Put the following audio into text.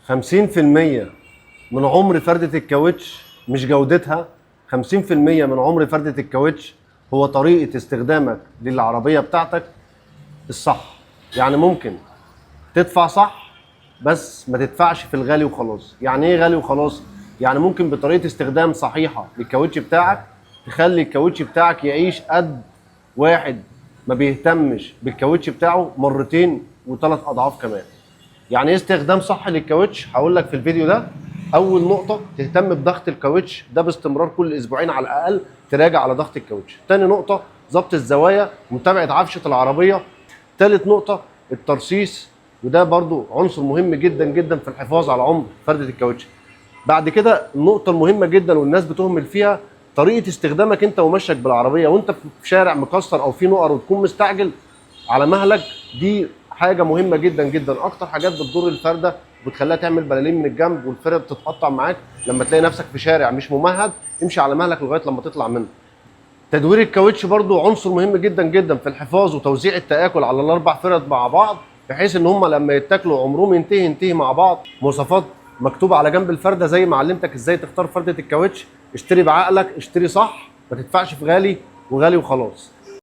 50% من عمر فردة الكاوتش مش جودتها، 50% من عمر فردة الكاوتش هو طريقة استخدامك للعربية بتاعتك الصح. يعني ممكن تدفع صح بس ما تدفعش في الغالي وخلاص. يعني ايه غالي وخلاص؟ يعني ممكن بطريقة استخدام صحيحة للكاوتش بتاعك تخلي الكاوتش بتاعك يعيش قد واحد ما بيهتمش بالكاوتش بتاعه مرتين وثلاث اضعاف كمان. يعني ايه استخدام صح للكاوتش؟ هقول لك في الفيديو ده. اول نقطه، تهتم بضغط الكاوتش ده باستمرار، كل اسبوعين على الاقل تراجع على ضغط الكاوتش. تاني نقطه، ضبط الزوايا ومتابعه عفشه العربيه. تالت نقطه، الترصيص، وده برضو عنصر مهم جدا جدا في الحفاظ على عمر فرده الكاوتش. بعد كده النقطه المهمه جدا والناس بتهمل فيها، طريقه استخدامك انت ومشيك بالعربيه وانت في شارع مكسر او في نقر وتكون مستعجل على مهلك. دي حاجه مهمه جدا جدا، اكتر حاجات بتضر الفرده وبتخليها تعمل بلالين من الجنب والفرده بتتقطع معاك. لما تلاقي نفسك في شارع مش ممهد، امشي على مهلك لغايه لما تطلع منه. تدوير الكاوتش برضو عنصر مهم جدا جدا في الحفاظ وتوزيع التآكل على الاربع فرد مع بعض، بحيث ان هم لما يتاكلوا عمرهم ينتهي مع بعض. مواصفات مكتوبه على جنب الفرده زي ما علمتك ازاي تختار فرده الكاوتش. اشتري بعقلك، اشتري صح، ما تدفعش في غالي وغالي وخلاص.